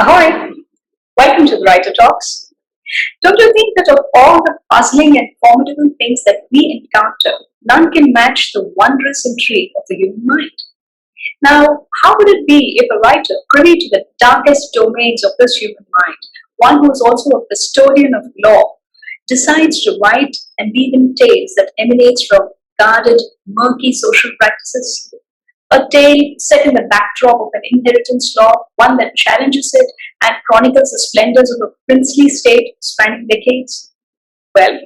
Ahoy! Welcome to the Writer Talks. Don't you think that of all the puzzling and formidable things that we encounter, none can match the wondrous intrigue of the human mind? Now, how would it be if a writer privy to the darkest domains of this human mind, one who is also a custodian of law, decides to write and weave in tales that emanates from guarded, murky social practices? A tale set in the backdrop of an inheritance law, one that challenges it and chronicles the splendors of a princely state spanning decades? Well,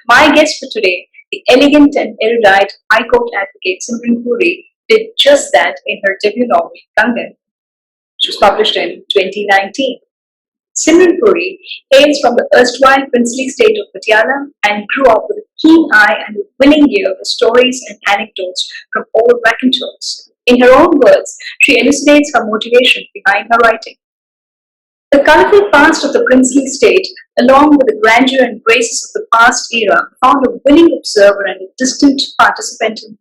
my guest for today, the elegant and erudite High Court advocate Simran Puri, did just that in her debut novel, Kangan, which was published in 2019. Simran Puri hails from the erstwhile princely state of Patiala and grew up with a keen eye and a willing ear for stories and anecdotes from old raconteurs. In her own words, she elucidates her motivation behind her writing. The colourful past of the princely state, along with the grandeur and graces of the past era, found a willing observer and a distant participant in.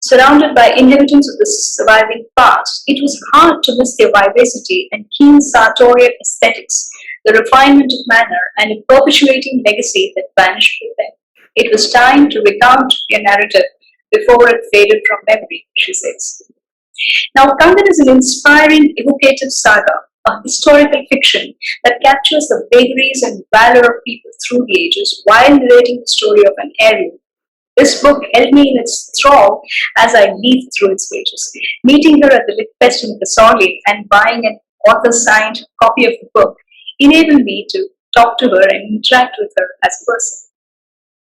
Surrounded by inheritance of the surviving past, it was hard to miss their vivacity and keen sartorial aesthetics, the refinement of manner, and a perpetuating legacy that vanished with them. It was time to recount their narrative before it faded from memory, she says. Now, Kangan is an inspiring, evocative saga, a historical fiction that captures the vagaries and valour of people through the ages while narrating the story of an heirloom. This book held me in its thrall as I leafed through its pages. Meeting her at the Lit Fest in Kasoli and buying an author-signed copy of the book enabled me to talk to her and interact with her as a person.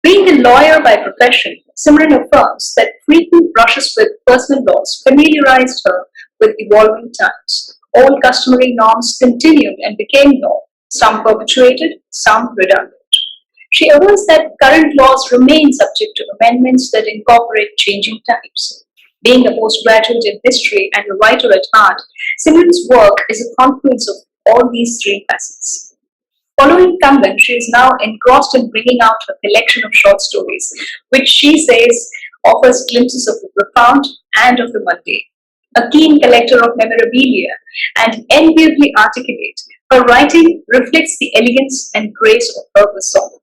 Being a lawyer by profession, Simran affirms that frequent brushes with personal laws familiarized her with evolving times. Old customary norms continued and became law, some perpetuated, some redundant. She avers that current laws remain subject to amendments that incorporate changing times. Being a postgraduate in history and a writer at heart, Simran's work is a confluence of all these three facets. Following Kangan, she is now engrossed in bringing out her collection of short stories, which she says offers glimpses of the profound and of the mundane. A keen collector of memorabilia and enviably articulate, her writing reflects the elegance and grace of her persona.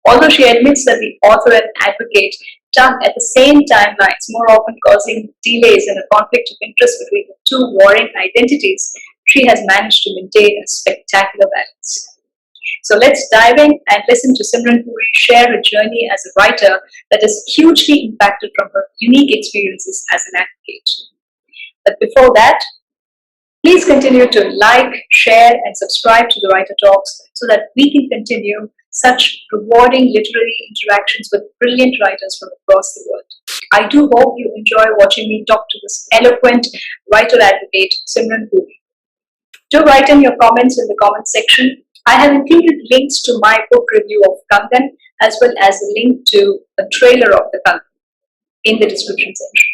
Although she admits that the author and advocate tug at the same timelines, more often causing delays and a conflict of interest between the two warring identities, she has managed to maintain a spectacular balance. So let's dive in and listen to Simran Puri share her journey as a writer that is hugely impacted from her unique experiences as an advocate. But before that, please continue to like, share, and subscribe to the Writer Talks so that we can continue such rewarding literary interactions with brilliant writers from across the world. I do hope you enjoy watching me talk to this eloquent writer advocate, Simran Puri. Do write in your comments in the comment section. I have included links to my book review of Kangan as well as a link to a trailer of the Kangan in the description section.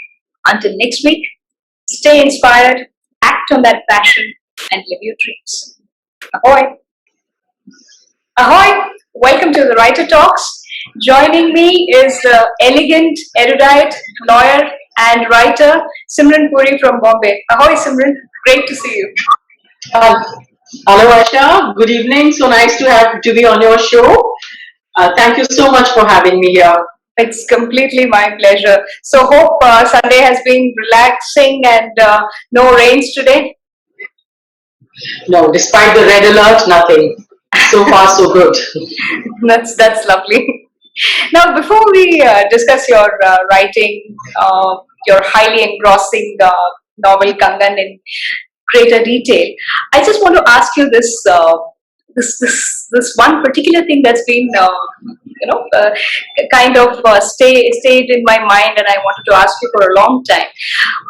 Until next week, stay inspired, act on that passion, and live your dreams. Ahoy! Ahoy! Welcome to the Writer Talks. Joining me is the elegant, erudite lawyer and writer Simran Puri from Bombay. Ahoy, Simran! Great to see you. Uh, Hello, Asha. Good evening. So nice to be on your show. Thank you so much for having me here. It's completely my pleasure. So hope Sunday has been relaxing and no rains today. No, despite the red alert, nothing. So far, so good. That's lovely. Now, before we discuss your writing, your highly engrossing novel Kangan in greater detail, I just want to ask you this one particular thing that's been kind of stayed in my mind, and I wanted to ask you for a long time.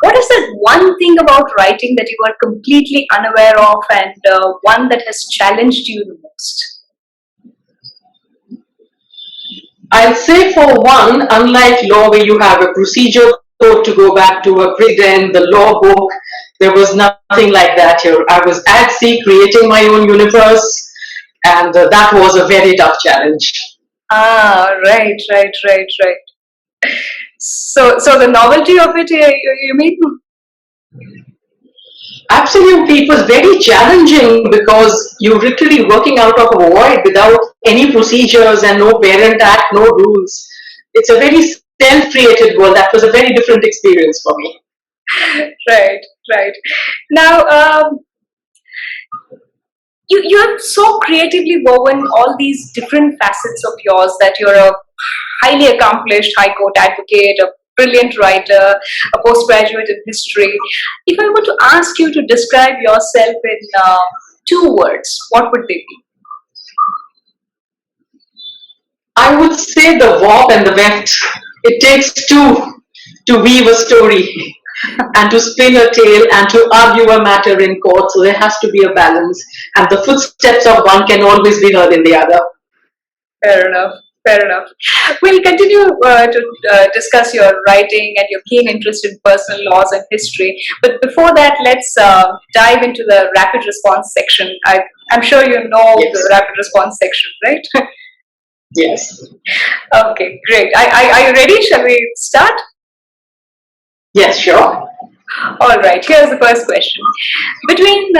What is that one thing about writing that you are completely unaware of, and one that has challenged you the most? I'll say for one, unlike law where you have a procedure code to go back to a precedent, the law book, there was nothing like that here. I was at sea creating my own universe, and that was a very tough challenge. Ah, right. So the novelty of it, you mean? Absolutely, it was very challenging because you're literally working out of a void without any procedures and no parent act, no rules. It's a very self-created world. That was a very different experience for me. Right, right. Now, you have so creatively woven all these different facets of yours, that you're a highly accomplished high court advocate, a brilliant writer, a postgraduate in history. If I were to ask you to describe yourself in two words, what would they be? I would say the warp and the weft. It takes two to weave a story and to spin a tale and to argue a matter in court. So there has to be a balance, and the footsteps of one can always be heard in the other. Fair enough. Fair enough. We'll continue to discuss your writing and your keen interest in personal laws and history. But before that, let's dive into the rapid response section. I'm sure you know Yes. the rapid response section, right? Yes. Okay, great. Are you ready? Shall we start? Yes, sure. All right, here's the first question. Between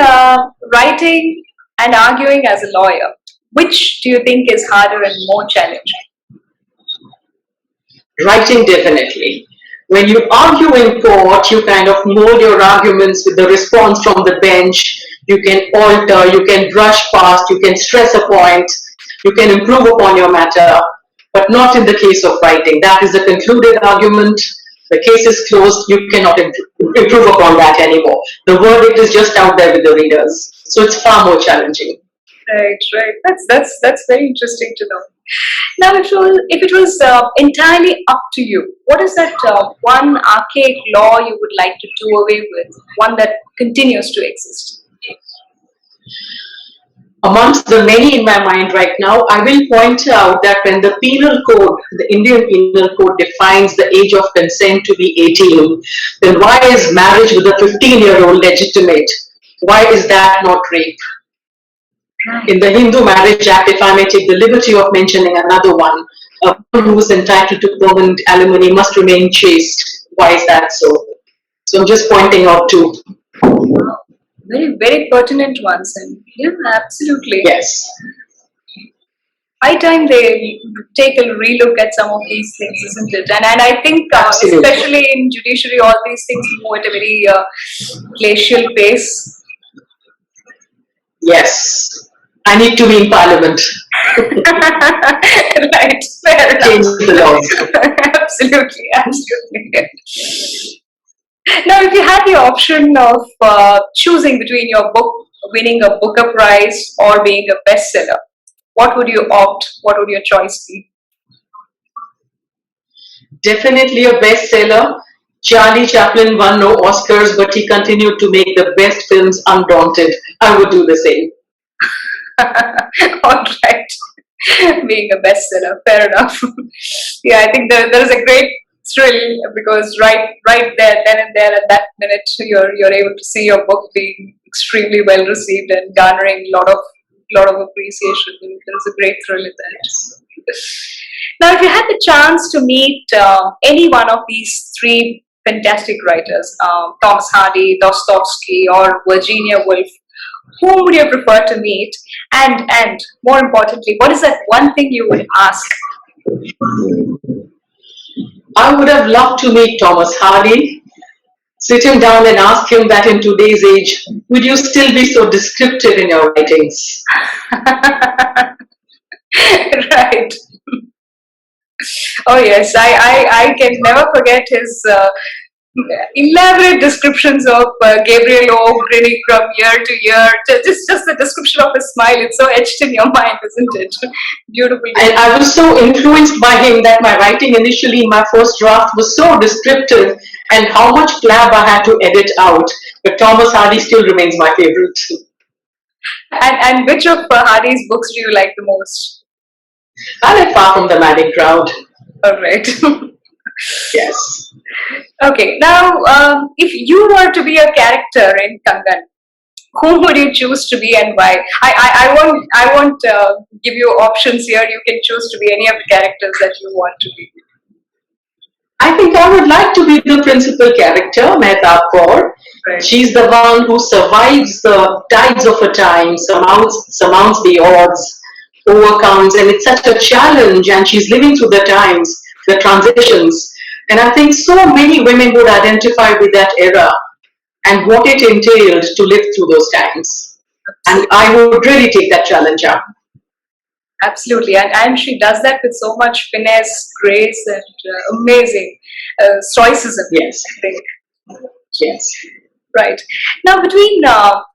writing and arguing as a lawyer, which do you think is harder and more challenging? Writing, definitely. When you argue in court, you kind of mold your arguments with the response from the bench. You can alter, you can brush past, you can stress a point, you can improve upon your matter, but not in the case of writing. That is a concluded argument. The case is closed. You cannot improve upon that anymore. The verdict is just out there with the readers. So it's far more challenging. Right, right. That's very interesting to know. Now, if it was entirely up to you, what is that one archaic law you would like to do away with? One that continues to exist? Amongst the many in my mind right now, I will point out that when the penal code, the Indian penal code defines the age of consent to be 18, then why is marriage with a 15-year-old legitimate? Why is that not rape? In the Hindu Marriage Act, if I may take the liberty of mentioning another one, a woman who is entitled to permanent alimony must remain chaste. Why is that so? So I'm just pointing out two. Very, very pertinent ones, and yeah, absolutely. Yes. High time they take a relook at some of these things, isn't it? And I think, Absolutely. especially in judiciary, all these things move at a very glacial pace. Yes. I need to be in parliament. Right, fair Change enough. the laws. Absolutely, absolutely. Now, if you had the option of choosing between your book winning a Booker Prize or being a bestseller, what would you opt? What would your choice be? Definitely a bestseller. Charlie Chaplin won no Oscars, but he continued to make the best films undaunted. I would do the same. All right. Being a bestseller, fair enough. Yeah, I think there is a great thrill because right there, then and there, at that minute, you're able to see your book being extremely well received and garnering a lot of appreciation. There is a great thrill in that. Now, if you had the chance to meet any one of these three fantastic writers, Thomas Hardy, Dostoevsky, or Virginia Woolf, whom would you prefer to meet? And more importantly, what is that one thing you would ask? I would have loved to meet Thomas Hardy, sit him down and ask him that in today's age, would you still be so descriptive in your writings? Right. Oh yes, I can never forget his elaborate descriptions of Gabriel O grinning from year to year. Just the description of his smile, it's so etched in your mind, isn't it? Beautiful. And I was so influenced by him that my writing initially, my first draft was so descriptive, and how much flab I had to edit out. But Thomas Hardy still remains my favorite. And which of Hardy's books do you like the most? I like Far From the Madding Crowd. All right. Yes. Okay, now if you were to be a character in Kangan, whom would you choose to be and why? I won't give you options here. You can choose to be any of the characters that you want to be. I think I would like to be the principal character, Mehtab Kaur. Right. She's the one who survives the tides of her time, surmounts the odds, overcomes, and it's such a challenge. And she's living through the times, the transitions. And I think so many women would identify with that era and what it entailed to live through those times. And I would really take that challenge up. Absolutely, and she does that with so much finesse, grace, and amazing stoicism. Yes. I think. Yes. Right. Now, between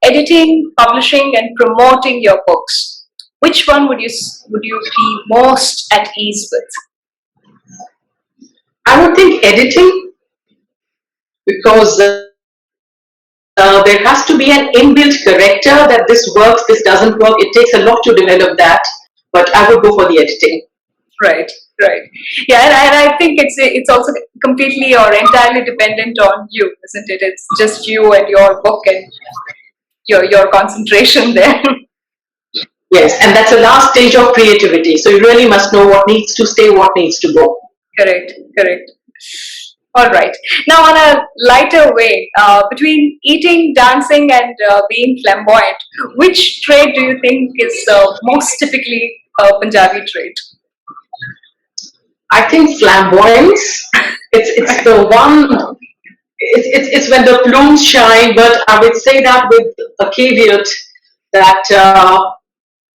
editing, publishing, and promoting your books, which one would you be most at ease with? I would think editing, because there has to be an inbuilt corrector that this works, this doesn't work. It takes a lot to develop that, but I would go for the editing. Right, right. Yeah, and I think it's also completely or entirely dependent on you, isn't it? It's just you and your book and your concentration there. Yes, and that's the last stage of creativity. So you really must know what needs to stay, what needs to go. Correct, correct. All right. Now, on a lighter way, between eating, dancing, and being flamboyant, which trait do you think is most typically a Punjabi trait? I think flamboyance. It's the one. It's when the plumes shine. But I would say that with a caveat that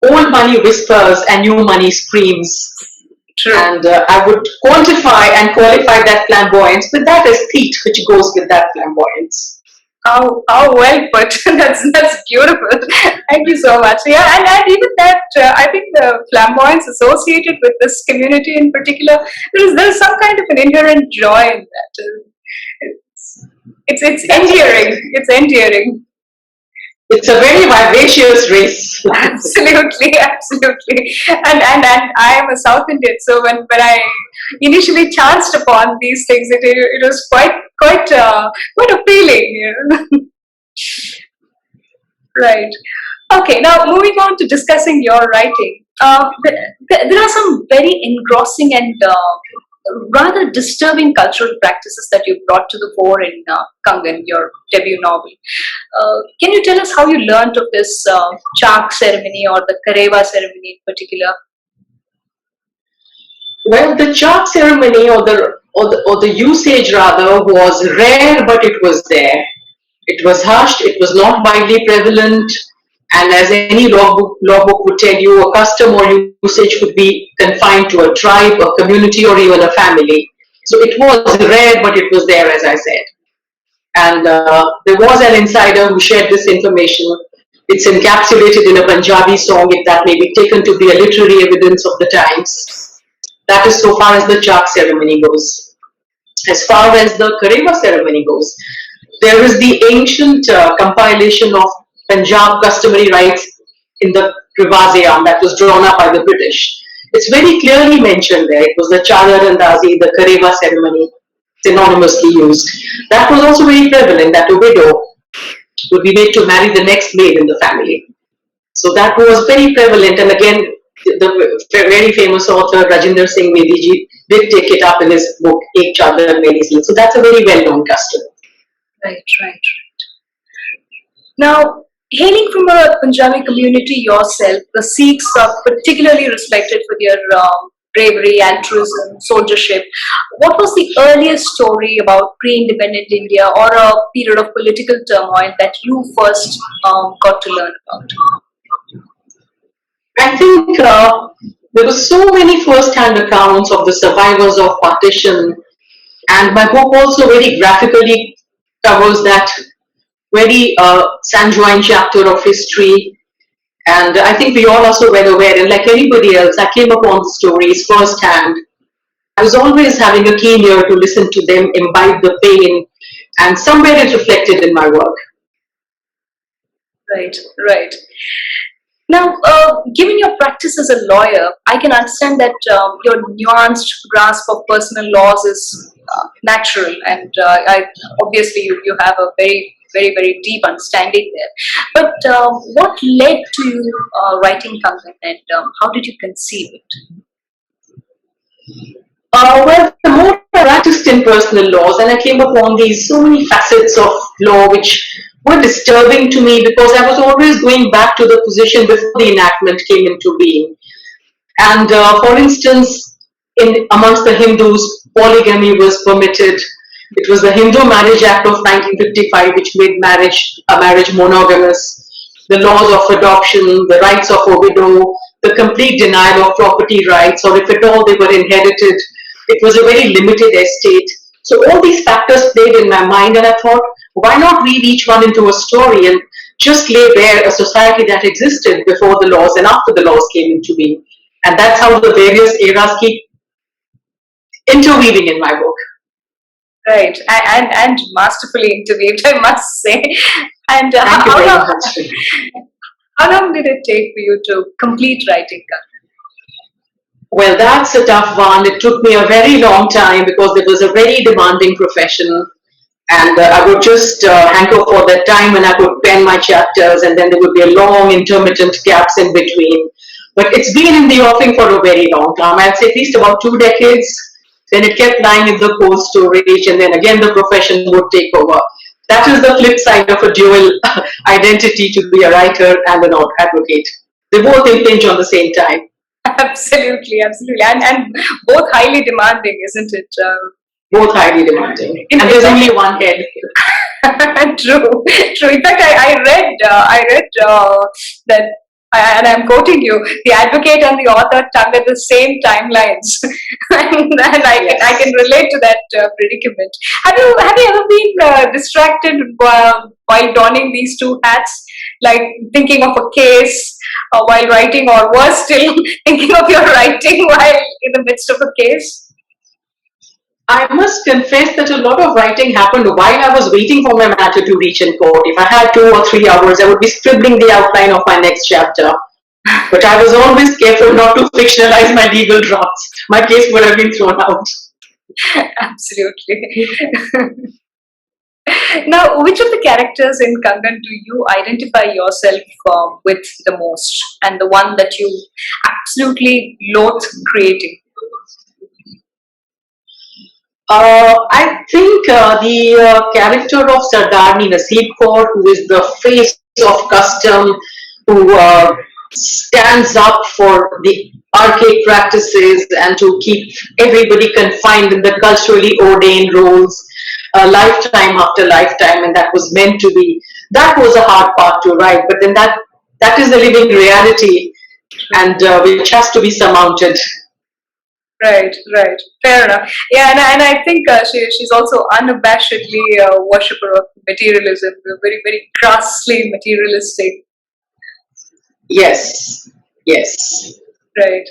old money whispers and new money screams. True. And I would quantify and qualify that flamboyance with that aesthete which goes with that flamboyance. How well put. That's beautiful. Thank you so much. Yeah, and even that, I think the flamboyance associated with this community in particular, there's some kind of an inherent joy in that. It's endearing. It's endearing. It's a very vivacious race. Absolutely, absolutely. And I am a South Indian, so when I initially chanced upon these things, it was quite appealing. You know? Right. Okay. Now moving on to discussing your writing. There are some very engrossing and rather disturbing cultural practices that you brought to the fore in Kangan, your debut novel. Can you tell us how you learnt of this chak ceremony or the kareva ceremony in particular? Well, the chak ceremony or the usage rather was rare, but it was there. It was hushed. It was not widely prevalent. And as any logbook would tell you, a custom or usage could be confined to a tribe, a community, or even a family. So it was rare, but it was there, as I said. And there was an insider who shared this information. It's encapsulated in a Punjabi song, if that may be taken to be a literary evidence of the times. That is so far as the chak ceremony goes. As far as the kareva ceremony goes, there is the ancient compilation of Punjab customary rites in the Rivaz-e-Aam that was drawn up by the British. It's very clearly mentioned there. It was the Chadar Andazi, the Kareva ceremony, synonymously used. That was also very prevalent, that a widow would be made to marry the next maid in the family. So that was very prevalent, and again, the very famous author Rajinder Singh Vediji did take it up in his book Ek Chadar Meri Sil. So that's a very well-known custom. Right. Now, hailing from a Punjabi community yourself, the Sikhs are particularly respected for their bravery, altruism, soldiership. What was the earliest story about pre-independent India or a period of political turmoil that you first got to learn about? I think there were so many first-hand accounts of the survivors of partition, and my book also very graphically covers that very sanguine chapter of history. And I think we all are so well aware, and like anybody else, I came upon the stories firsthand. I was always having a keen ear to listen to them, imbibe the pain, and somewhere it's reflected in my work. Right. Now, given your practice as a lawyer, I can understand that your nuanced grasp of personal laws is natural, and obviously you have a very deep understanding there. But what led to you writing Kangan, and how did you conceive it? Well, the more I practiced in personal laws, and I came upon these so many facets of law which were disturbing to me because I was always going back to the position before the enactment came into being. And for instance, in amongst the Hindus, polygamy was permitted. It was the Hindu Marriage Act of 1955 which made a marriage monogamous. The laws of adoption, the rights of a widow, the complete denial of property rights, or if at all they were inherited, it was a very limited estate. So all these factors played in my mind, and I thought, why not weave each one into a story and just lay bare a society that existed before the laws and after the laws came into being. And that's how the various eras keep interweaving in my book. Right, and masterfully interweaved, I must say. And Thank you very much. how long did it take for you to complete writing Kangan? Well, that's a tough one. It took me a very long time because it was a very demanding profession. And I would just hanker for that time when I could pen my chapters, and then there would be a long intermittent gaps in between. But it's been in the offing for a very long time. I'd say at least about 2 decades. Then it kept lying in the cold storage, and then again the profession would take over. That is the flip side of a dual identity, to be a writer and an advocate. They both impinge on the same time. Absolutely, absolutely. And both highly demanding, isn't it? Both highly demanding. And there's only one head. True, true. In fact, I read that, and I'm quoting you: the advocate and the author tug at the same timelines, and I can relate to that predicament. Have you ever been distracted while donning these two hats, like thinking of a case while writing, or was still thinking of your writing while in the midst of a case? I must confess that a lot of writing happened while I was waiting for my matter to reach in court. If I had 2 or 3 hours, I would be scribbling the outline of my next chapter. But I was always careful not to fictionalize my legal drafts. My case would have been thrown out. Absolutely. Now, which of the characters in Kangan do you identify yourself with the most, and the one that you absolutely loathe creating? I think the character of Sardarni Naseeb Kaur, who is the face of custom, who stands up for the archaic practices and to keep everybody confined in the culturally ordained roles, lifetime after lifetime, and that was meant to be. That was a hard part to write, but then that is the living reality, and which has to be surmounted. Right, right. Fair enough. Yeah, and I think she's also unabashedly a worshipper of materialism, very, very crassly materialistic. Yes, yes. Right.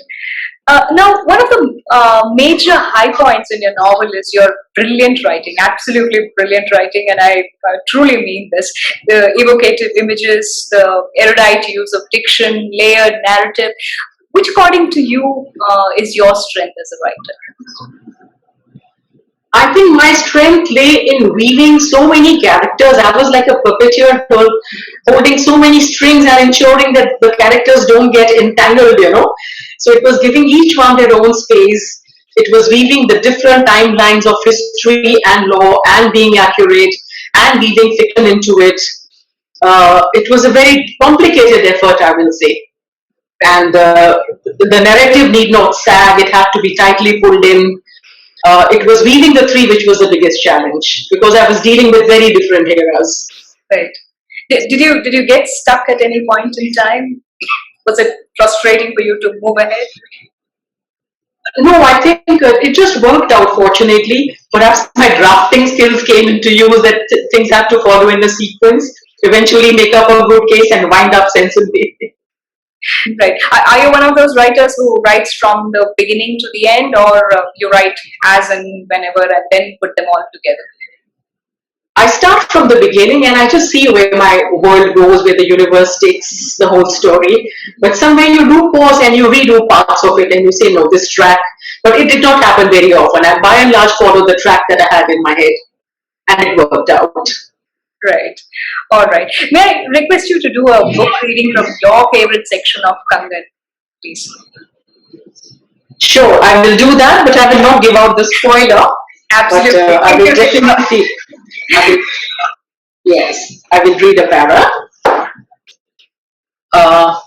Now, one of the major high points in your novel is your brilliant writing, absolutely brilliant writing, and I truly mean this. The evocative images, the erudite use of diction, layered narrative. Which, according to you, is your strength as a writer? I think my strength lay in weaving so many characters. I was like a puppeteer holding so many strings and ensuring that the characters don't get entangled, So it was giving each one their own space. It was weaving the different timelines of history and law and being accurate and weaving fiction into it. It was a very complicated effort, I will say. And the narrative need not sag, it had to be tightly pulled in. It was weaving the three which was the biggest challenge because I was dealing with very different eras. Right. Did you get stuck at any point in time? Was it frustrating for you to move ahead? No, I think it just worked out fortunately. Perhaps my drafting skills came into use, that things had to follow in a sequence, eventually make up a good case and wind up sensibly. Right. Are you one of those writers who writes from the beginning to the end, or you write as and whenever and then put them all together? I start from the beginning and I just see where my world goes, where the universe takes the whole story. But somewhere you do pause and you redo parts of it and you say, no, this track. But it did not happen very often. I by and large followed the track that I had in my head, and it worked out. Right. All right. May I request you to do a book reading from your favorite section of Kangan, please? Sure, I will do that, but I will not give out the spoiler. but Absolutely. I will definitely, I will, yes, I will read a para. Uh,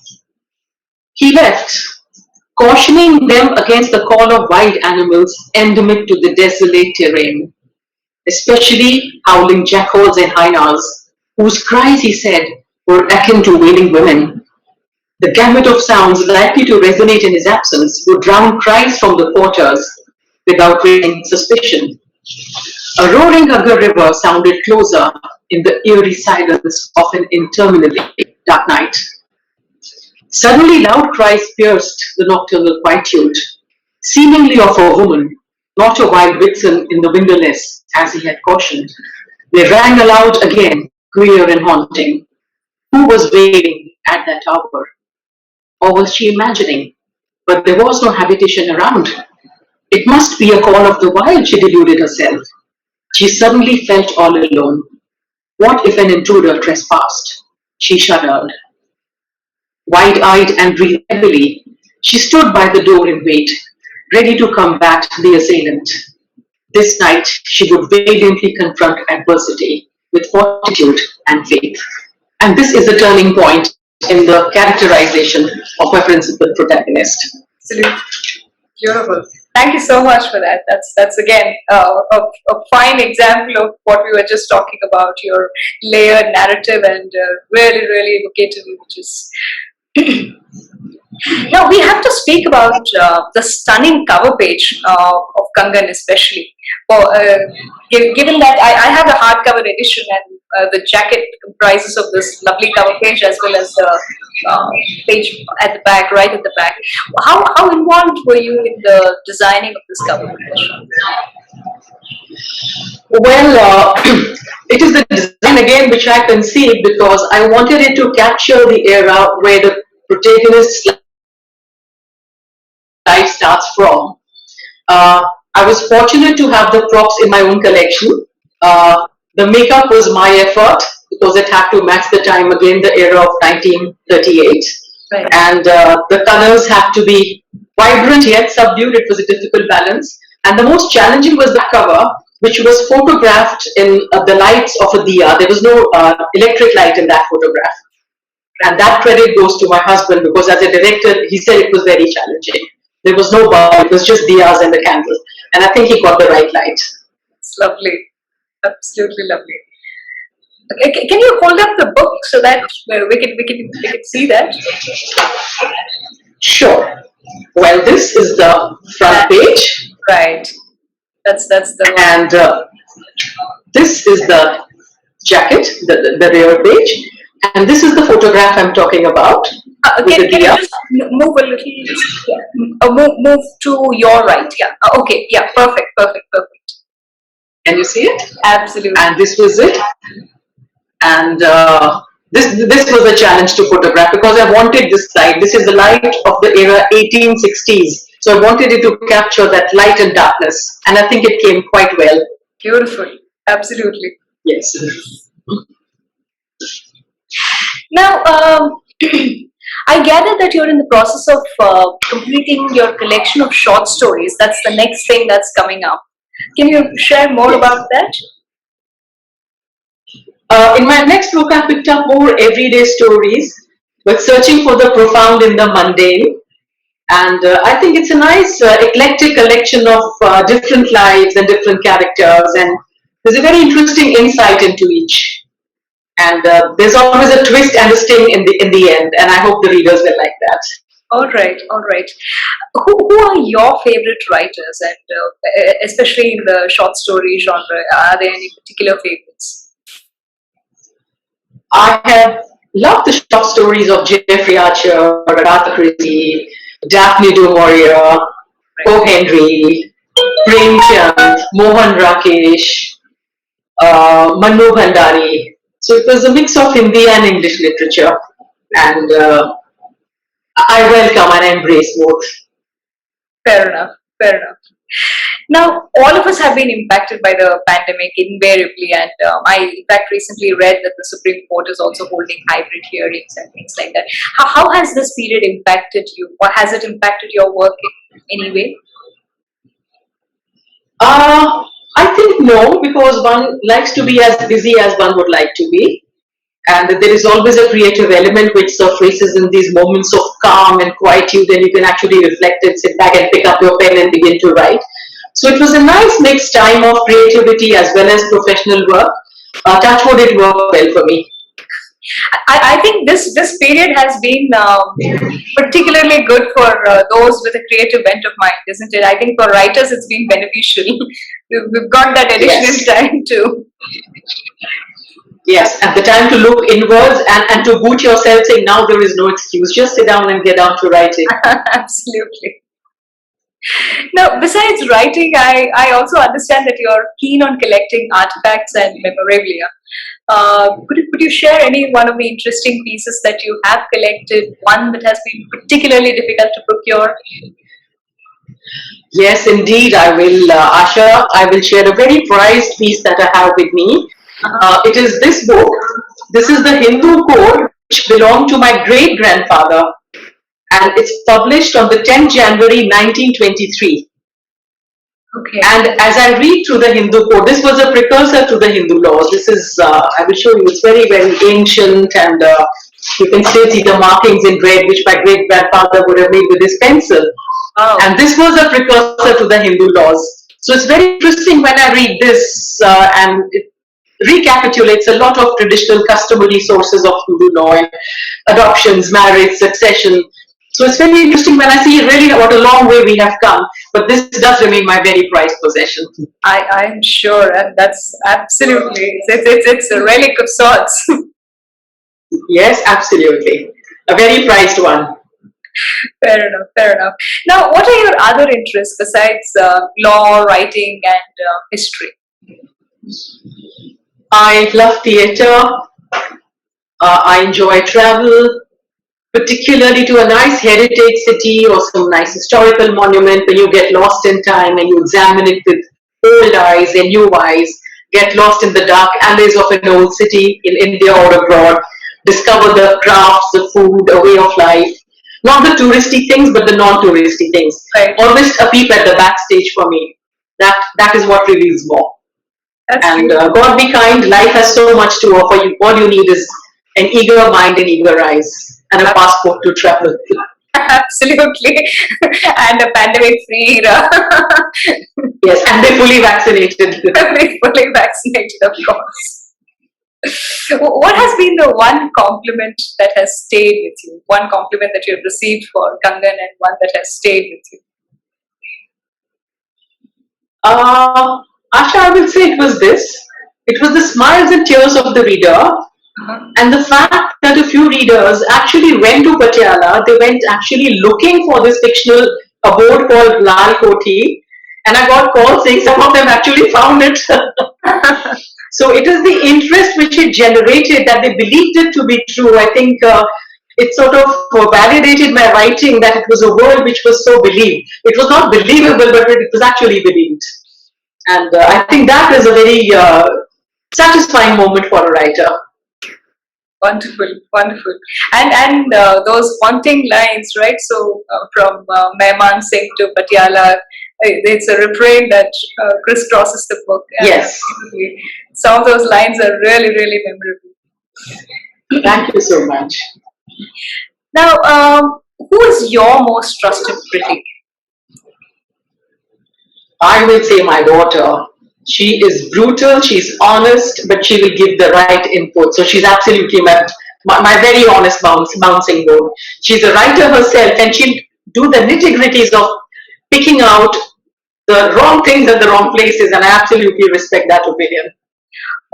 he left, cautioning them against the call of wild animals endemic to the desolate terrain, especially howling jackals and hyenas, whose cries, he said, were akin to wailing women. The gamut of sounds likely to resonate in his absence would drown cries from the quarters without raising suspicion. A roaring Ganga river sounded closer in the eerie silence of an interminably dark night. Suddenly, loud cries pierced the nocturnal quietude, seemingly of a woman, not a wild vixen in the wilderness, as he had cautioned. They rang aloud again, queer and haunting. Who was wailing at that hour? Or was she imagining? But there was no habitation around. It must be a call of the wild, she deluded herself. She suddenly felt all alone. What if an intruder trespassed? She shuddered. Wide-eyed and breathing heavily, she stood by the door in wait, ready to combat the assailant. This night she would valiantly confront adversity with fortitude and faith. And this is the turning point in the characterization of my principal protagonist. Absolutely. Beautiful. Thank you so much for that. That's again a fine example of what we were just talking about. Your layered narrative and really, really evocative images. Now we have to speak about the stunning cover page of Kangan, especially. Given that I have a hardcover edition and the jacket comprises of this lovely cover page as well as the page at the back, right at the back. How involved were you in the designing of this cover page? Well, it is the design again which I conceived because I wanted it to capture the era where the protagonist's life starts from. I was fortunate to have the props in my own collection. The makeup was my effort because it had to match the time again, the era of 1938. Right. And the colors had to be vibrant yet subdued. It was a difficult balance. And the most challenging was the cover, which was photographed in the lights of a diya. There was no electric light in that photograph. And that credit goes to my husband because as a director, he said it was very challenging. There was no bulb, it was just diyas and the candles. And I think he got the right light. It's lovely. Absolutely lovely. Okay, can you hold up the book so that we can see that? Sure. Well, this is the front page. Right. That's the one. And this is the jacket, the rear page. And this is the photograph I'm talking about. Can you just move a little? Yeah. Move to your right. Yeah. Okay. Yeah. Perfect. Can you see it? Absolutely. And this was it. And this was a challenge to photograph because I wanted this light. This is the light of the era 1860s. So I wanted it to capture that light and darkness. And I think it came quite well. Beautiful. Absolutely. Yes. Now, I gather that you're in the process of completing your collection of short stories. That's the next thing that's coming up. Can you share more about that? In my next book, I picked up more everyday stories, but searching for the profound in the mundane. And I think it's a nice eclectic collection of different lives and different characters. And there's a very interesting insight into each. And there's always a twist and a sting in the end. And I hope the readers will like that. All right. Who are your favorite writers, and especially in the short story genre? Are there any particular favorites? I have loved the short stories of Jeffrey Archer, Agatha Christie, Daphne du Maurier, O. Henry, Premchand, Mohan Rakesh, Manu Bhandari. So it was a mix of Hindi and English literature, and I welcome and embrace both. Fair enough. Now, all of us have been impacted by the pandemic invariably, and I, in fact, recently read that the Supreme Court is also holding hybrid hearings and things like that. How has this period impacted you, or has it impacted your work in any way? I think no, because one likes to be as busy as one would like to be. And there is always a creative element which surfaces in these moments of calm and quietude, and you can actually reflect and sit back and pick up your pen and begin to write. So it was a nice mixed time of creativity as well as professional work. Touchwood, it worked well for me. I think this period has been particularly good for those with a creative bent of mind, isn't it? I think for writers it's been beneficial. We've got that additional Yes. time to. Yes, and the time to look inwards and to boot yourself, saying now there is no excuse. Just sit down and get down to writing. Absolutely. Now, besides writing, I also understand that you're keen on collecting artifacts and memorabilia. Could you share any one of the interesting pieces that you have collected, one that has been particularly difficult to procure? Yes, indeed, I will, Asha. I will share a very prized piece that I have with me. It is this book. This is the Hindu code which belonged to my great grandfather, and it's published on the 10th January 1923. Okay. And as I read through the Hindu code, this was a precursor to the Hindu laws. This is, I will show you, it's very, very ancient, and you can still see the markings in red, which my great grandfather would have made with his pencil. Oh. And this was a precursor to the Hindu laws. So it's very interesting when I read this, and it recapitulates a lot of traditional customary sources of Hindu law and adoptions, marriage, succession. So it's very interesting when I see really what a long way we have come. But this does remain my very prized possession. I'm sure, and that's absolutely it's a relic of sorts. Yes, absolutely. A very prized one. Fair enough, fair enough. Now, what are your other interests besides law, writing, and history? I love theatre. I enjoy travel, particularly to a nice heritage city or some nice historical monument where you get lost in time and you examine it with old eyes and new eyes, get lost in the dark alleys of an old city in India or abroad, discover the crafts, the food, a way of life. Not the touristy things, but the non-touristy things. Right. Always a peep at the backstage for me. That is what reveals more. That's And beautiful. God be kind, life has so much to offer you. All you need is an eager mind and eager eyes and a passport to travel. Absolutely, and a pandemic-free era. Yes, and they're fully vaccinated. Fully vaccinated, of course. What has been the one compliment that has stayed with you? One compliment that you have received for Kangan and one that has stayed with you? Asha, I will say it was this. It was the smiles and tears of the reader, and the fact that a few readers actually went to Patiala. They went actually looking for this fictional abode called Lal Koti, and I got calls saying some of them actually found it. So it is the interest which it generated that they believed it to be true. I think it sort of validated my writing that it was a world which was so believed. It was not believable, but it was actually believed. And I think that is a very satisfying moment for a writer. Wonderful, wonderful, and those haunting lines, right? So from Mehman Singh to Patiala, it's a refrain that crisscrosses the book. And Yes. some of those lines are really, really memorable. Thank you so much. Now, who is your most trusted critic? I will say my daughter. She is brutal, she's honest, but she will give the right input. So she's absolutely my very honest bouncing board. She's a writer herself, and she'll do the nitty-gritties of picking out the wrong things at the wrong places, and I absolutely respect that opinion.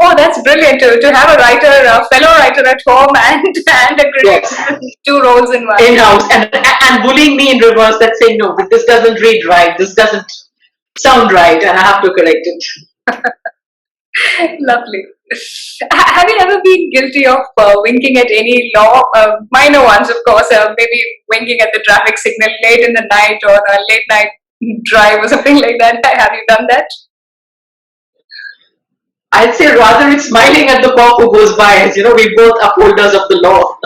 Oh, that's brilliant to have a writer, a fellow writer at home, and a critic. Yes. Two roles in one. In-house, and bullying me in reverse, that saying, no, this doesn't read right, this doesn't sound right, and I have to correct it. Lovely. Have you ever been guilty of winking at any law? Minor ones, of course, maybe winking at the traffic signal late in the night or a late night drive or something like that. Have you done that? I'd say rather it's smiling at the cop who goes by, as you know, we both upholders of the law.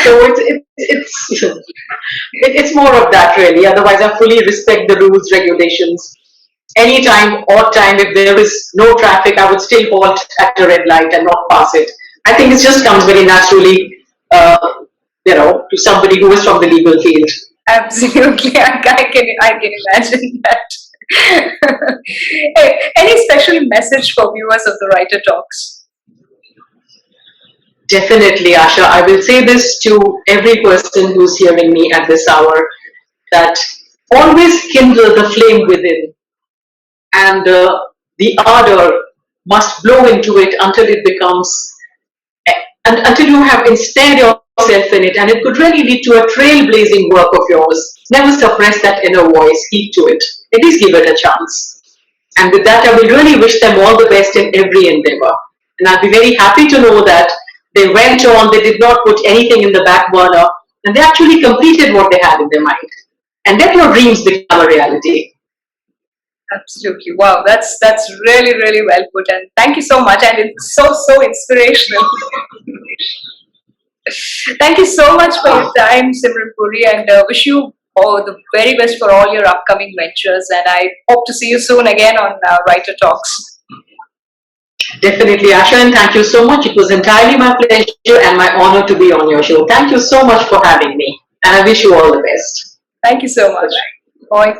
So it's more of that really. Otherwise, I fully respect the rules, regulations. anytime, odd time, if there is no traffic, I would still halt at a red light and not pass it. I think it just comes very naturally, uh, to somebody who is from the legal field. Absolutely, I can imagine that. Hey, any special message for viewers of the Writer Talks? Definitely, Asha. I will say this to every person who's hearing me at this hour, that always kindle the flame within, and the ardor must blow into it until it becomes, and until you have ensnared yourself in it, and it could really lead to a trailblazing work of yours. Never suppress that inner voice, heed to it. At least give it a chance. And with that, I will really wish them all the best in every endeavor. And I'll be very happy to know that they went on, they did not put anything in the back burner, and they actually completed what they had in their mind. And let your dreams become a reality. Absolutely. Wow, that's really, really well put. And thank you so much. And it's so inspirational. Thank you so much for your time, Simran Puri, and wish you all the very best for all your upcoming ventures. And I hope to see you soon again on Writer Talks. Definitely, Asha, and thank you so much. It was entirely my pleasure and my honor to be on your show. Thank you so much for having me, and I wish you all the best. Thank you so much. Bye.